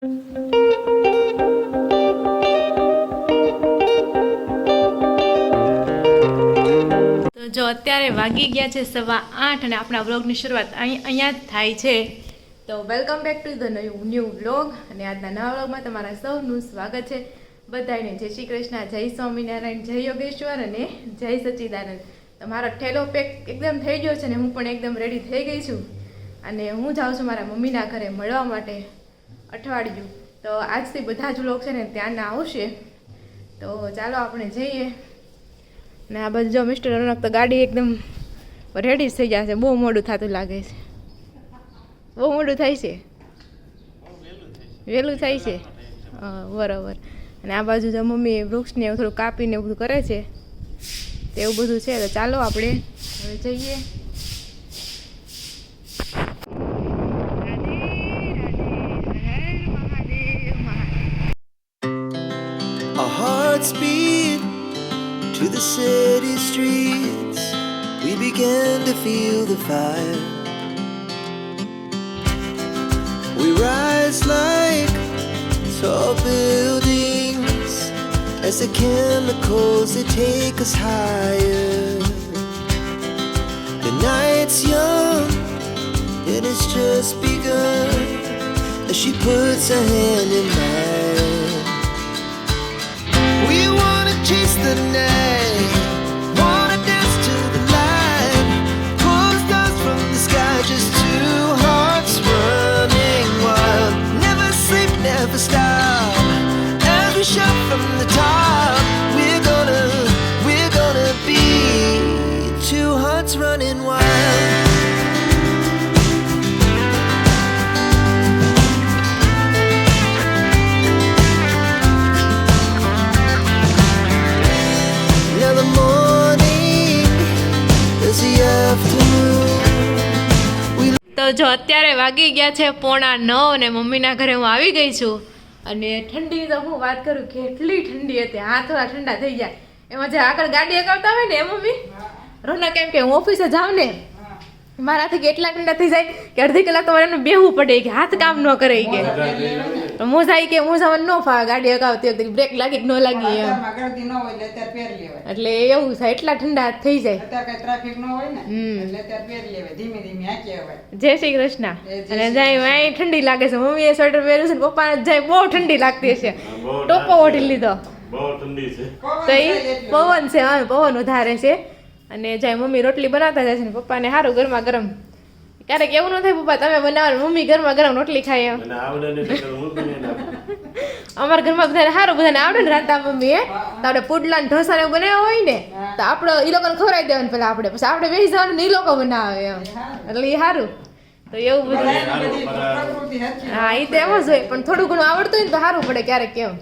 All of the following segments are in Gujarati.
તો જો અત્યારે વાગી ગયા છે 8:15 અને આપણા વ્લોગની શરૂઆત અહીંયા જ થાય છે. તો welcome back to the new vlog. અને આજના નવા વ્લોગમાં તમારા સૌનું સ્વાગત છે. બધાને જય શ્રી કૃષ્ણ, જય સ્વામિનારાયણ, જય યોગેશ્વર અને જય સચ્ચિદાનંદ. તો મારો ઠેલો પેક એકદમ થઈ ગયો છે ને હું પણ એકદમ રેડી થઈ ગઈ છું. અને હું જાઉં છું મારા મમ્મીના ઘરે મળવા માટે અઠવાડિયું. તો આજથી બધા જ વ્લોગ છે ને ત્યાંના આવશે. તો ચાલો આપણે જઈએ. ને આ બાજુ જો મિસ્ટર રોનક તો ગાડી એકદમ રેડી થઈ જશે. બહુ મોડું થતું લાગે છે. બહુ મોડું થાય છે, વહેલું થાય છે. બરાબર. અને આ બાજુ જો મમ્મી વૃક્ષને એવું થોડું કાપીને એવું બધું કરે છે, એવું બધું છે. તો ચાલો આપણે હવે જઈએ. Our hearts beat to the city streets. We began to feel the fire. We rise like tall buildings as the chemicals they take us higher. The night's young and it's just begun as she puts her hand in mine. We wanna chase the night, wanna dance to the light, pull the stars from the sky, just two hearts running wild. Never sleep, never stop, as we shout from the top. We're gonna be two hearts running wild. Now the morning is the afternoon. તો જો અત્યારે વાગી ગયા છે 8:45 અને મમ્મીના ઘરે હું આવી ગઈ છું. અને ઠંડી તો હું વાત કરું, કેટલી ઠંડી હતી. હાથ થોડા ઠંડા થઈ જાય. એમાં જે આગળ ગાડી અકાવતા હોય ને એ મમ્મી રોનક એમ કે હું ઓફિસે જાઉં ને મારાથી કેટલા ઠંડા થઈ જાય કે અડધી કલાક તો એમને બેહવું પડે કે હાથ કામ ન કરે કે મોજા કે મોજામાં ન ફાવે. ગાડી અકાવતી વખતે બ્રેક લાગી કે ન લાગી એમ એટલે એવું થાય. એટલા ઠંડા હાથ થઈ જાય. જય શ્રી કૃષ્ણ. અને જાય અહીં ઠંડી લાગે છે. મમ્મીએ સ્વેટર પહેર્યું છે ને પપ્પાને જાય બહુ ઠંડી લાગતી છે. ટોપો ઓઢી લીધો તો એ પવન છે. હા, પવન વધારે છે. અને જાય મમ્મી રોટલી બનાવતા જાય છે ને પપ્પાને સારું ગરમા ગરમ. ક્યારેક એવું ન થાય પપ્પા તમે બનાવો મમ્મી ગરમા ગરમ રોટલી ખાય એમ. અમારા ઘરમાં બધાને સારું, બધાને આવડે ને રાંધતા મમ્મી તો આપણે પુડલા ને ઢોસા ને એવું બનાવ્યા હોય ને તો આપણે એ લોકોને ખવડાવી દેવાનું પેલા આપણે, પછી આપણે બેસી જવાનું ને એ લોકો બનાવે એમ. એટલે એ સારું. તો એવું બધું હા એ તો એમ જ હોય. પણ થોડું ઘણું આવડતું હોય ને તો સારું પડે ક્યારેક કેમ.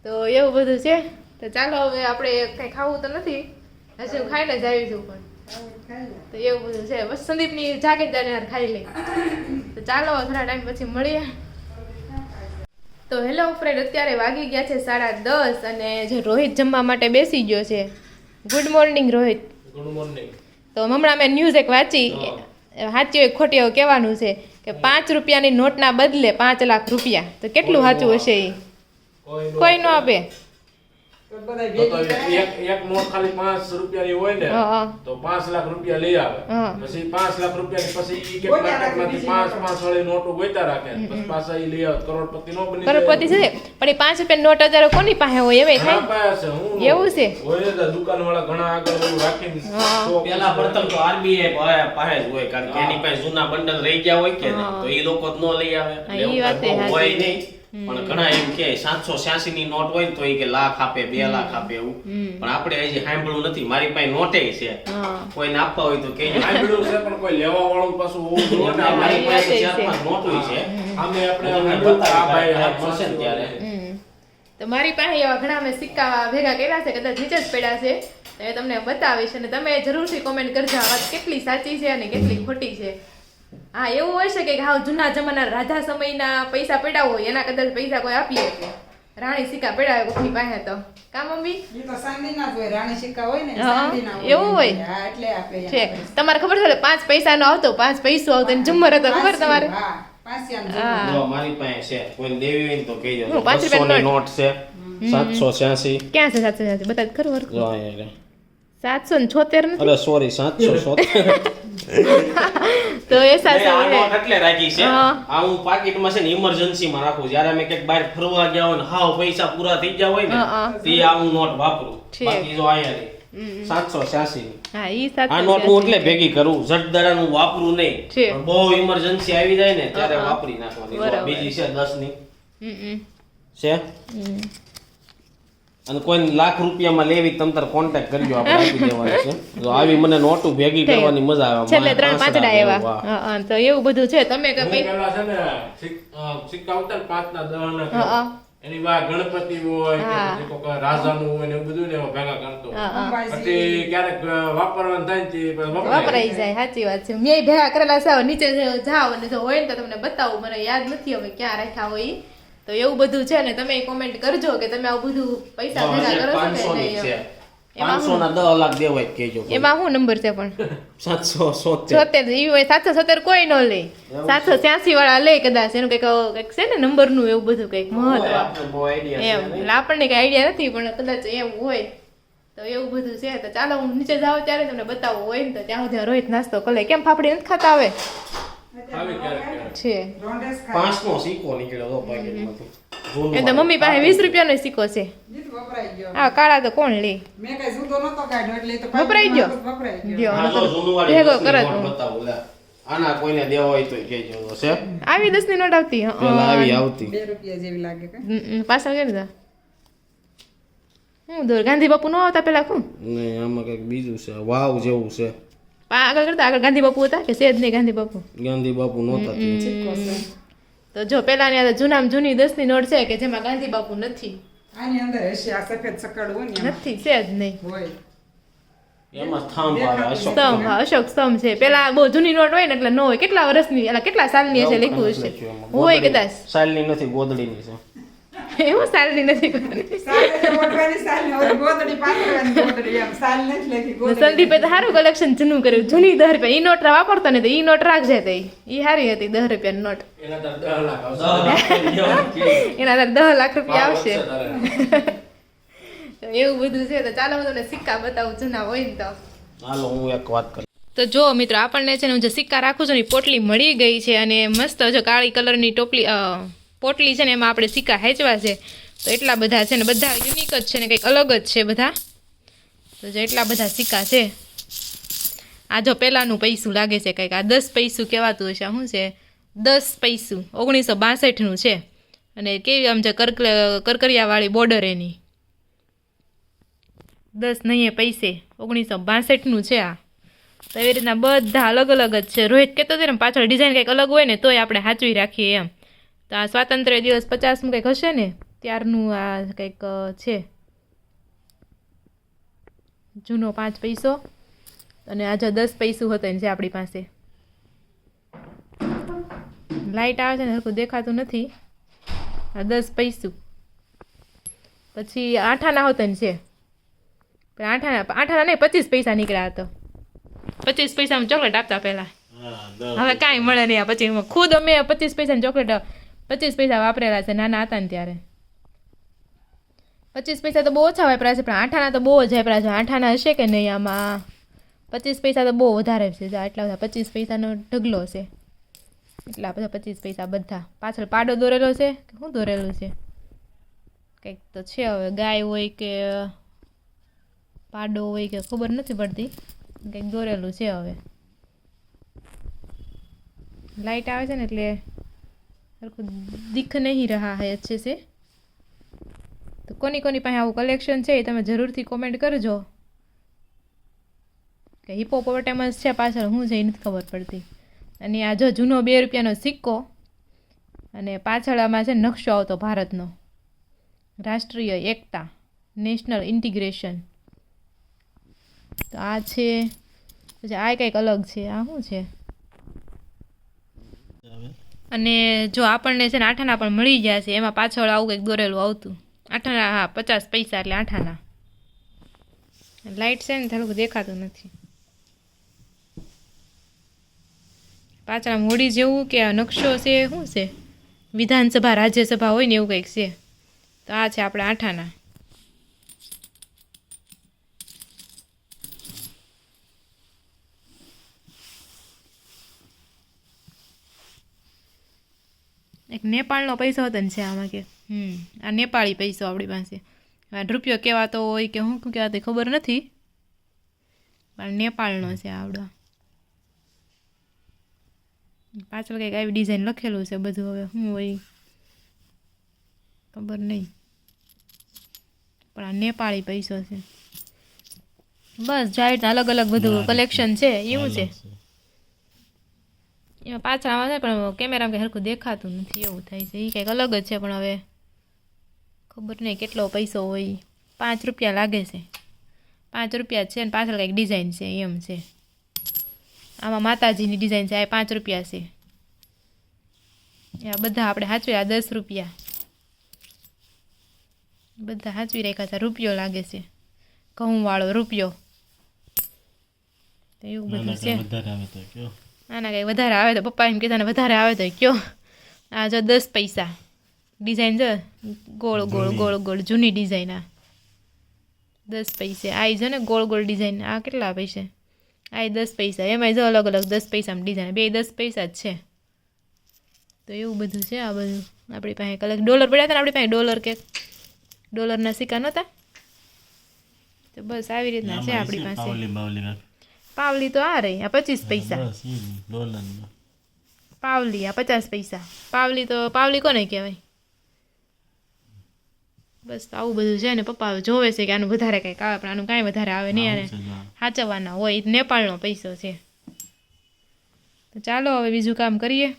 તો એવું બધું છે. તો ચાલો હવે આપણે કઈ ખાવું તો નથી, હજી હું ખાઈને જ આવી છું. પણ તો એવું બધું છે. બસ સંદીપની જાગીરદાર ખાઈ લે. તો ચાલો થોડા ટાઈમ પછી મળીએ. તો હેલો ફ્રેન્ડ, અત્યારે વાગી ગયા છે 10:30 અને જે રોહિત જમવા માટે બેસી ગયો છે. Good morning Rohit. Good morning. તો હમણાં મેં ન્યૂઝ એક વાંચી, સાચી હોય ખોટી એવું કહેવાનું છે કે 5 રૂપિયાની નોટના બદલે 5 લાખ રૂપિયા. તો કેટલું સાચું હશે એ કોઈ ન આપે. એક નોટ ખાલી 5 રૂપિયાની હોય ને તો 5 લાખ રૂપિયા લઈ આવે. પછી 5 લાખ રૂપિયા પછી ઈ કે માર્કેટમાંથી 5 વાળી નોટો ગોઈતા રાખે, પછી પાછા ઈ લઈ આવે. કરોડપતિ નો બની જાય. કરોડપતિ છે પણ એ 5 રૂપિયાની નોટ હજારો કોની પાસે હોય એવે થાય. એવું છે હોય ને દુકાન વાળા ઘણા આગળ એવું રાખીને પેલા પ્રથમ તો આરબીઆઈ પાસે જ હોય, કારણ કે એની પાસે જૂના બંડલ રહી ગયા હોય કે તો એ લોકો જ ન લઈ આવે. ઈ વાત હોય નહીં. પણ ઘણા એમ કે 786 ની નોટ હોય ને તો એ કે લાખ આપે 2 લાખ આપે એવું. પણ આપણે હજી સાંભળ્યું નથી. મારી પાસે નોટે છે, કોઈને આપવા હોય તો કે સાંભળ્યું છે પણ કોઈ લેવા વાળું પાછું હોવું જોઈએ. મારી પાસે 4-5 નોટો છે. આમે આપણે બતા ભાઈ હાથ મળશે ને ત્યારે. તો મારી પાસે એવા ઘણા મેં સિક્કા ભેગા કર્યા છે, કદાચ નીચે જ પડ્યા છે. એ તમને બતાવીશ અને તમે જરૂરથી કોમેન્ટ કરજો આ વાત કેટલી સાચી છે અને કેટલી ખોટી છે. હા એવું હોય છે કે હાવ જૂના જમાના રાજા સમયના પૈસા પડ્યા હોય એના કદાચ પૈસા કોઈ આપી શકે. રાણી સિક્કા પડ્યા હોય કોઈની પાસે તો કા મમ્મી? ઈ તો ચાંદીના જ હોય, રાણી સિક્કા હોય ને ચાંદીના હોય. એવું હોય? હા એટલે આપે. છે તમારે ખબર છે 5 પૈસાનો આવતો 5 પૈસો આવતો ને ઝુમ્મર હતો ખબર તમારે? હા 5 જો મારી પાસે છે કોઈ દેવી હોય ને તો કહી હું દો 5 200 ની રૂપિયાની નોટ છે 786 ક્યાં છે 786 બતા ખરું હરખું જો અહીંયા 776 નથી અરે સોરી 776 તો એ સાથે આ નોટ એટલે રાખી છે હા. આ હું પાકીટમાં છે ને ઇમરજન્સી માં રાખું જ્યારે અમે ક્યાંક બહાર ફરવા ગયા હોય ને હાવ પૈસા પૂરા થઈ ગયા હોય હા. ને તે આ હું નોટ વાપરું ઠીક. બાકી જો અહીંયા ની 786 ની હા ઈ આ નોટ 786 હું એટલે ભેગી કરું જટદરાનું હું વાપરું નહીં છે. પણ બહુ ઇમરજન્સી આવી જાય ને ત્યારે વાપરી નાખવાની જો બરાબર. બીજી છે 10 ની હમ છે અને કોઈ લાખ રૂપિયામાં લેવી તમ તાર કોન્ટેક્ટ કરજો આપણે આપી દેવાની છે જો આવી મને નોટું ભેગી કરવાની મજા આવે છેલ્લે મારે 3 પાંસડા 5 એવા વાહ. હા તો એવું બધું છે તમે કે હું ભાઈ પેલા છે ને સિક્કા આવતા ને 5 ના 10 ના હા. એની બહાર ગણપતિ હોય કે પછી કોઈક રાજાનું હોય ને એવું બધું ને એવા ભેગા કરતો પછી ક્યારેક વાપરવાનું થાય ને તે પછી વપરાઈ જાય સાચી વાત છે મેં ભેગા કરેલા છે હવે નીચે જાઓ અને જો હોય ને તો તમને બતાવું મને યાદ નથી હવે ક્યાં રાખ્યા હોય ઈ. તો એવું બધું છે ને તમે કોમેન્ટ કરજો કે તમે આવું બધું પૈસા ભેગા કરો છો 500 કે ની છે નહીં એમ. 500 ના 10 લાખ દેવાય જ કહેજો એમાં શું નંબર છે પણ 770 76 ઈ હોય 770 કોઈ ન લે 786 વાળા લે કદાચ એનું કંઈક છે ને નંબર નું એવું બધું કંઈક મહત્વ આપણે બહુ આઈડિયા એમ એટલે આપણને કઈ આઈડિયા નથી પણ કદાચ એમ હોય તો એવું બધું છે તો ચાલો હું નીચે જાઉં ત્યારે તમને બતાવું હોય ને તો ત્યાં સુધી રોહિત નાસ્તો કરે કેમ ફાફડી નથી ખાતા આવે આવી ક્યારેક છે રોંડેસ ખાય 5 નો સિક્કો નીકળ્યો તો પાકેટમાંથી જૂનું એ તો મમ્મી પાસે 20 રૂપિયાનો સિક્કો છે જીત વપરાઈ ગયો આ કાળા તો કોણ લે મેં કઈ જુદો નતો કાઢ્યો એટલે એ તો વપરાઈ ગયો? વપરાઈ ગયો દ્યો, આ જો જૂનું વાળી ભેગો 10 ની કરે નોટ તું. બતાવું લે આના કોઈને દેવા હોય તો કહેજો તો છે આવી 10 ની નોટ આવતી પેલા આવી આવતી 2 રૂપિયા જેવી લાગે કે પાછળ કરી દો હું દોર ગાંધી બાપુ નો આવતા પેલા શું નહીં આમાં કંઈક બીજું છે વાવ જેવું છે આગળ કરતા આગળ ગાંધી બાપુ હતા કે સેજ નહીં ગાંધી બાપુ ગાંધી બાપુ નહોતા તે. સિક્કો છે તો જો પેલાની આ જૂનામાં જૂની 10 ની નોટ છે કે જેમાં ગાંધી બાપુ નથી આની અંદર હશે આ સફેદ સકડ હોય ને એમાં નથી સેજ નહીં હોય એમાં સ્તંભ આવે અશોક સ્તંભ હા, અશોક સ્તંભ છે પેલા બહુ જૂની નોટ હોય ને એટલે ન હોય કેટલા વર્ષની એટલે કેટલા સાલની હશે લખ્યું હશે હોય કદાચ સાલની નથી ગોદડીની છે એવું સાલની નથી કરવાની. સાલ એટલે ઓઢવાની સાલ ને ઓલી ગોદડી પાથરવાની ગોદડી એમ સાલ નથી લખી ગોદડી સંદીપે તો સારું કલેક્શન જૂનું કર્યું જૂની 10 રૂપિયા ઈ નોટ વાપરતો ને તો ઈ નોટ રાખજે તો ઈ સારી હતી 10 રૂપિયાની નોટ એના તાર 10 લાખ આવશે એના અંદર 10 લાખ રૂપિયા આવશે તારે. તો એવું બધું છે તો ચાલો હું તમને સિક્કા બતાવું જૂના હોય ને તો હાલો હું એક વાત કરું તો જો મિત્રો આપણને છે ને હું જે સિક્કા રાખું છું ને ઈ પોટલી મળી ગઈ છે અને મસ્ત જો કાળી કલરની ટોપલી પોટલી છે ને એમાં આપણે સિક્કા હેંચવા છે તો એટલા બધા છે ને બધા યુનિક જ છે ને કંઈક અલગ જ છે બધા તો જો એટલા બધા સિક્કા છે આ જો પહેલાંનું પૈસું લાગે છે કંઈક આ 10 પૈસું કહેવાતું હશે આ શું છે 10 પૈસું 1962નું છે અને કેવી આમ જે કરકરિયાવાળી બોર્ડર એની 10 નહીં પૈસે 1962નું છે આ તો એવી રીતના બધા અલગ અલગ જ છે રોહિત કહેતો હતો ને પાછળ ડિઝાઇન કંઈક અલગ હોય ને તોય આપણે સાચવી રાખીએ એમ તો આ સ્વાતંત્ર્ય દિવસ 50મું કંઈક હશે ને ત્યારનું આ કંઈક છે જૂનો 5 પૈસો અને આ જો 10 પૈસું હતો ને છે આપણી પાસે લાઇટ આવે છે ને હરખું દેખાતું નથી આ 10 પૈસું પછી આઠાના હોતા ને છે પણ આઠાના નહીં 25 પૈસા નીકળ્યા હતો 25 પૈસામાં ચોકલેટ આપતા પહેલા હવે કાંઈ મળે નહીં આ પછી ખુદ અમે 25 પૈસાની ચોકલેટ 25 પૈસા વાપરેલા છે નાના હતા ને ત્યારે 25 પૈસા તો બહુ ઓછા વાપર્યા છે પણ આઠાના તો બહુ જ વાપર્યા છે આઠાના હશે કે નહીં આમાં 25 પૈસા તો બહુ વધારે છે આટલા બધા 25 પૈસાનો ઢગલો છે એટલા બધા 25 પૈસા બધા પાછળ પાડો દોરેલો છે કે શું દોરેલું છે કંઈક તો છે હવે ગાય હોય કે પાડો હોય કે ખબર નથી પડતી કંઈક દોરેલું છે હવે લાઇટ આવે છે ને એટલે હરખું દિખ નહીં રહા હૈ अच्छे से તો કોની કોની પાસે આવું કલેક્શન છે એ તમે જરૂરથી કોમેન્ટ કરજો કે હિપોપોટેમસ છે પાછળ શું છે એ નથી ખબર પડતી અને આ જો જૂનો 2 રૂપિયાનો સિક્કો અને પાછળ આમાં છે નકશો આવતો ભારતનો રાષ્ટ્રીય એકતા નેશનલ ઇન્ટિગ્રેશન તો આ છે પછી આ કંઈક અલગ છે આ શું છે અને જો આપણને છે ને આઠાના પણ મળી ગયા છે એમાં પાછળ આવું કંઈક દોરેલું આવતું આઠાના હા 50 પૈસા એટલે આઠાના લાઇટ છે ને થોડુંક દેખાતું નથી પાછળ મોડી જેવું કે આ નકશો છે શું છે વિધાનસભા રાજ્યસભા હોય ને એવું કંઈક છે. તો આ છે આપણે આઠાના. એક નેપાળનો પૈસો હતો ને છે આમાં કે આ નેપાળી પૈસો આપણી પાસે. રૂપિયો કહેવાતો હોય કે શું કહેવાતો ખબર નથી, પણ નેપાળનો છે આવડો. પાછળ કંઈક આવી ડિઝાઇન લખેલું છે બધું, હવે શું હોય ખબર નહીં, પણ આ નેપાળી પૈસો છે. બસ જાહેર અલગ અલગ બધું કલેક્શન છે એવું છે. એમાં પાછળ આવે છે પણ કેમેરામાં કંઈ સરખું દેખાતું નથી એવું થાય છે. એ કંઈક અલગ જ છે પણ હવે ખબર નહીં કેટલો પૈસો હોય. 5 રૂપિયા લાગે છે, 5 રૂપિયા છે ને પાછળ કંઈક ડિઝાઇન છે એમ છે. આમાં માતાજીની ડિઝાઇન છે, આ 5 રૂપિયા છે. આ બધા આપણે સાચવી આ 10 રૂપિયા બધા સાચવી રાખ્યા છે. રૂપિયો લાગે છે, ઘઉંવાળો રૂપિયો. તો એવું બધું છે. આના કંઈ વધારે આવે તો પપ્પા એમ કહેતા ને વધારે આવે તો કયો. આ જો 10 પૈસા ડિઝાઇન જો ગોળ ગોળ ગોળ ગોળ જૂની ડિઝાઇન. આ 10 પૈસે આ જો ને ગોળ ગોળ ડિઝાઇન. આ કેટલા પૈસે? આ 10 પૈસા. એમાં જો અલગ અલગ 10 પૈસામાં ડિઝાઇન, બે 10 પૈસા જ છે. તો એવું બધું છે. આ બધું આપણી પાસે કલર ડોલર પડ્યા હતા ને આપણી પાસે ડોલર કે ડોલરના સિક્કા નહોતા. તો બસ આવી રીતના છે આપણી પાસે. પાવલી તો આ રહી, આ 25 પૈસા. પાવલી આ 50 પૈસા. પાવલી તો પાવલી કોને કહેવાય? બસ તો આવું બધું છે ને. પપ્પા જોવે છે કે આનું વધારે કંઈક આવે, પણ આનું કાંઈ વધારે આવે નહીં. અને સાચવવાના હોય. નેપાળનો પૈસો છે. તો ચાલો હવે બીજું કામ કરીએ.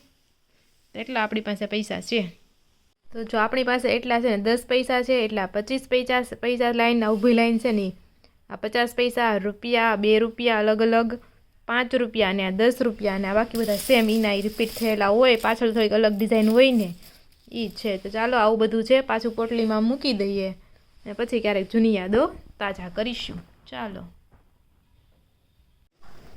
એટલા આપણી પાસે પૈસા છે. તો જો આપણી પાસે એટલા છે ને 10 પૈસા છે, એટલા 25 પૈસા લાઈન ઊભી લાઈન છે ને આ 50 પૈસા, રૂપિયા, 2 રૂપિયા અલગ અલગ, 5 રૂપિયા અને આ 10 રૂપિયા અને આ બાકી બધા સેમ એના રિપીટ થયેલા હોય. પાછળ થોડીક અલગ ડિઝાઇન હોય ને એ છે. તો ચાલો આવું બધું છે. પાછું પોટલીમાં મૂકી દઈએ અને પછી ક્યારેક જૂની યાદો તાજા કરીશું. ચાલો.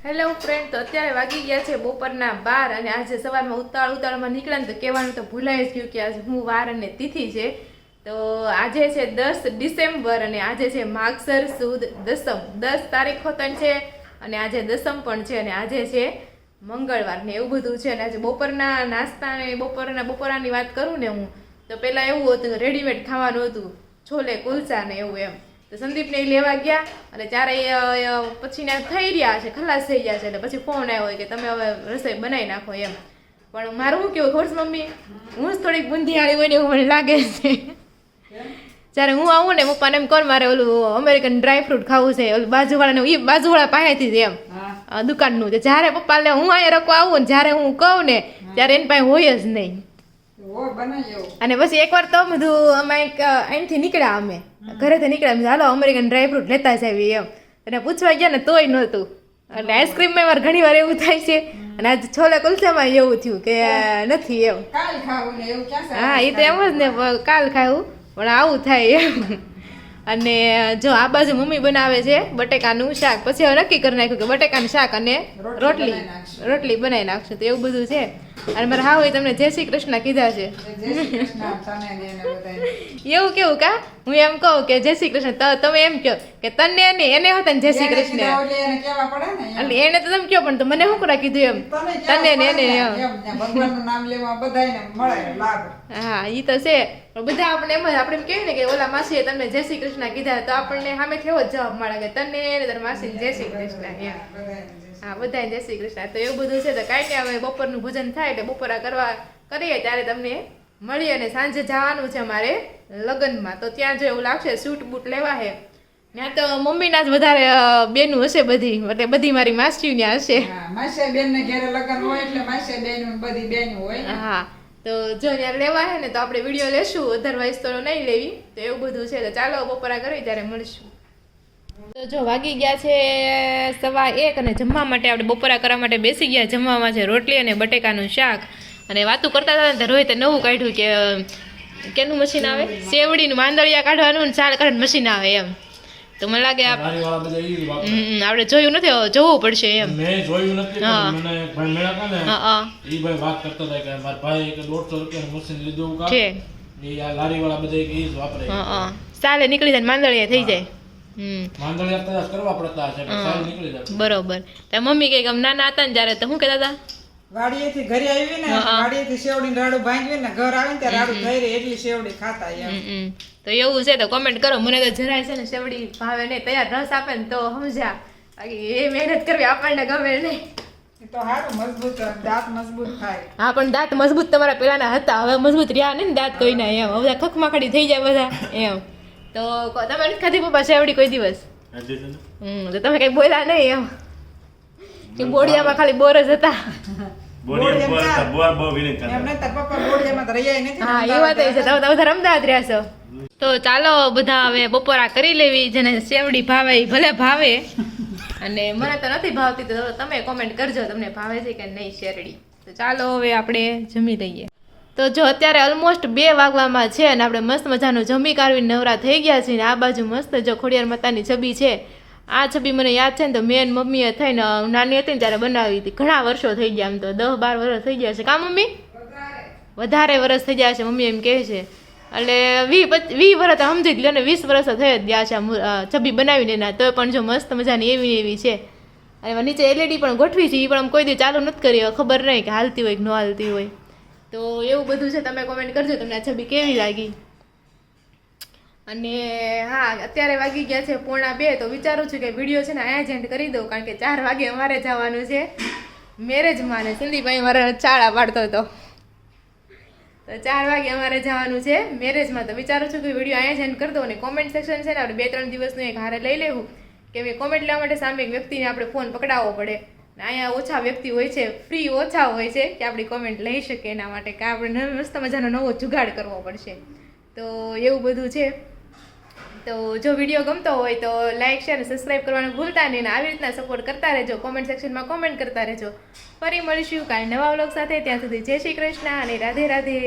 હેલો ફ્રેન્ડ, તો અત્યારે વાગી ગયા છે બપોરના 12 અને આજે સવારમાં ઉતાળમાં નીકળ્યા ને તો કહેવાનું તો ભૂલાઈ જ ગયું કે આજે હું વાર અને તિથિ છે. તો આજે છે 10 ડિસેમ્બર અને આજે છે માગસર સુદ દસમ. 10 તારીખ હોતન છે અને આજે દસમ પણ છે અને આજે છે મંગળવાર ને એવું બધું છે. અને આજે બપોરના નાસ્તા ને બપોરાની વાત કરું ને હું તો પહેલાં એવું હતું કે રેડીમેડ ખાવાનું હતું, છોલે કુલચા ને એવું એમ. તો સંદીપને લેવા ગયા અને ચારેય પછી થઈ રહ્યા છે, ખલાસ થઈ ગયા છે. એટલે પછી ફોન આવ્યો કે તમે હવે રસોઈ બનાવી નાખો એમ. પણ મારું શું કેવું ખબર મમ્મી, હું જ થોડીક બુંદીવાળી હોય ને એવું મને લાગે છે. જ્યારે હું આવું ને પપ્પાને એમ કોણ મારે ઓલું અમેરિકન ડ્રાયફ્રૂટ ખાવું છે, ઓલું બાજુવાળાને એ બાજુવાળા પાસેથી જ એમ દુકાનનું. જ્યારે પપ્પા લે હું અહીંયા રખવા આવું ને જ્યારે હું કહું ને ત્યારે એની પાસે હોય જ નહીં. અને પછી એકવાર તો બધું અમે અહીંથી નીકળ્યા, અમે ઘરેથી નીકળ્યા, હાલો અમેરિકન ડ્રાયફ્રૂટ લેતા જ આવી એમ. અને પૂછવા ગયા ને તોય નહોતું. એટલે આઈસ્ક્રીમમાં વાર ઘણી વાર એવું થાય છે અને આજ છોલે કુલચામાં એવું થયું કે નથી એમ. હા એ તો એમ જ ને, કાલ ખાવું પણ આવું થાય એમ. અને જો આ બાજુ મમ્મી બનાવે છે બટેકાનું શાક. પછી હવે નક્કી કરી નાખ્યું કે બટેકાનું શાક અને રોટલી બનાવી નાખશું. તો એવું બધું છે. અને મારે હા હોય તમને જય શ્રી કૃષ્ણ કીધા છે. એવું કેવું કા હું એમ કહું કે જય શ્રી કૃષ્ણ, તમે એમ કહો કે તને ને એને હોતા ને જય શ્રી કૃષ્ણ. એટલે એને તો તમે કહો પણ મને શું કરા કીધું એમ તને ને એને. હા એ તો છે. બધા આપણે એમ જ આપણે એમ કહીએ ને કે ઓલા માસીએ તમને જય શ્રી કૃષ્ણ કીધા તો આપણને સામેથી એવો જવાબ મળે કે તને ને તારા માસી જય શ્રી કૃષ્ણ એમ. હા બધાને જય શ્રી કૃષ્ણ. તો એવું બધું છે. તો કાંઈ નહીં, હવે બપોરનું ભોજન થાય એટલે બપોરા કરીએ ત્યારે તમને મળીએ. અને સાંજે જવાનું છે અમારે લગ્નમાં. તો ત્યાં જો એવું લાગશે સૂટ બૂટ લેવા છે ત્યાં તો મમ્મીના જ વધારે બેનું હશે બધી, એટલે બધી મારી માસીઓ ત્યાં હશે. હા તો જો ત્યાં લેવા છે ને તો આપણે વિડીયો લેશું, અધરવાઇઝ તો નહીં લેવી. તો એવું બધું છે. તો ચાલો બપોરા કરી ત્યારે મળીશું. તો જો વાગી ગયા છે 1:15 અને જમવા માટે આપણે બપોરા કરવા માટે બેસી ગયા. જમવામાં છે રોટલી અને બટેકાનું શાક. અને વાતું કરતા હતા ને રોહિતે નવું કાઢ્યું કે કેનું મશીન આવે, સેવડીનું માંદળિયા કાઢવાનું ને ચાળ કાઢવાનું મશીન આવે એમ. તો મને લાગે લારીવાળા બધા ઈ જ વાપરે. આપણે જોયું નથી, હવે જોવું પડશે એમ. મેં જોયું નથી હા. પણ મને એક ભાઈ મળ્યા હતા ને હા હા ઈ ભાઈ વાત કરતા હતા કે મારા ભાઈ કે 150 રૂપિયાનું મશીન લીધું કાં છે. ઈ આ લારીવાળા બધા ઈ જ વાપરે. હા હા સાલે નીકળી જાય ને માંદળિયા થઈ જાય. માંદળિયા કદાચ કરવા પડતા હશે પણ સારી નીકળી જાય. બરોબર. તાર મમ્મી કઈક આમ નાના હતા ને ત્યારે તો શું કહેતા હતા? વાડીએથી ઘરે આવી ને વાડીએથી શેવડી રાડું ભાંગવી ને ઘર આવે ને ત્યારે રાડું થઈ રહી એટલી શેવડી ખાતા એમ. તો એવું છે તો કોમેન્ટ કરો. મને તો જરાય છે ને શેવડી ભાવે નહીં, તૈયાર રસ આપે ને તો સમજ્યા, બાકી એ મહેનત કરવી આપણને ગમે નહીં. એ તો સારું મજબૂત દાંત મજબૂત થાય. હા પણ દાંત મજબૂત તમારા પેલાના હતા, હવે મજબૂત રહ્યા ને દાંત કોઈના એમ. હવે બધા ખખમાખડી થઈ જાય બધા એમ. તો તમે નથી ખાધી પપ્પા શેવડી કોઈ દિવસ? તો તમે કઈ બોલ્યા નહીં એમ કે બોડિયામાં ખાલી બોર જ હતા? એમને તાર પપ્પા બોડિયામાં તો રહ્યા નથી. હા એ વાત છે, તમે તો બધા અમદાવાદ રહ્યા છો. તો ચાલો બધા હવે બપોરા કરી લેવી. જેને શેવડી ભાવે ઈ ભલે ભાવે, અને મને તો નથી ભાવતી, તો તમે કોમેન્ટ કરજો તમને ભાવે છે કે નહીં શેરડી. તો ચાલો હવે આપણે જમી લઈએ. તો જો અત્યારે ઓલમોસ્ટ 2 વાગવામાં છે અને આપણે મસ્ત મજાનું જમી કાઢવીને નવરા થઈ ગયા છીએ. આ બાજુ મસ્ત જો ખોડિયાર માતાની છબી છે. આ છબી મને યાદ છે ને તો મેં મમ્મીએ થઈને નાની હતી ને ત્યારે બનાવી હતી. ઘણા વર્ષો થઈ ગયા, આમ તો 10-12 વર્ષ થઈ ગયા છે કા મમ્મી? વધારે વર્ષ થઈ ગયા છે મમ્મી એમ કહે છે. એટલે 20 વર્ષ સમજી જ લો ને, 20 વર્ષ થઈ જ ગયા છે છબી બનાવીને એના. તો પણ જો મસ્ત મજાની એવી છે. અને એમાં નીચે LED પણ ગોઠવી છે, એ પણ આમ કોઈ દી ચાલુ નથી કરી, ખબર નહીં કે હાલતી હોય કે ન હાલતી હોય. તો એવું બધું છે. તમે કોમેન્ટ કરજો તમને આ છબી કેવી લાગી. અને હા અત્યારે વાગી ગયા છે 1:45. તો વિચારું છું કે વિડીયો છે ને અહીંયા જ એન્ડ કરી દઉં, કારણ કે 4 વાગે અમારે જવાનું છે મેરેજમાં. ને સંદીપભાઈ મારે ચાળા પાડતો હતો, તો 4 વાગે અમારે જવાનું છે મેરેજમાં. તો વિચારું છું કે વિડીયો અહીંયા જ એન્ડ કરી દઉં. અને કોમેન્ટ સેક્શન છે ને આપણે 2-3 દિવસનું એક હારે લઈ લેવું, કેમ કે કોમેન્ટ લેવા માટે સામે એક વ્યક્તિને આપણે ફોન પકડાવવો પડે. અહીંયા ઓછા વ્યક્તિ હોય છે, ફ્રી ઓછા હોય છે કે આપણી કોમેન્ટ લઈ શકે. એના માટે કે આપણે મસ્ત મજાનો નવો જુગાડ કરવો પડશે. તો એવું બધું છે. તો જો વિડીયો ગમતો હોય તો લાઇક શેર અને સબસ્ક્રાઈબ કરવાનું ભૂલતા નહીં. અને આવી રીતના સપોર્ટ કરતા રહેજો, કોમેન્ટ સેક્શનમાં કોમેન્ટ કરતા રહેજો. ફરી મળીશું કાલે નવા વ્લોગ સાથે. ત્યાં સુધી જય શ્રી કૃષ્ણ અને રાધે રાધે.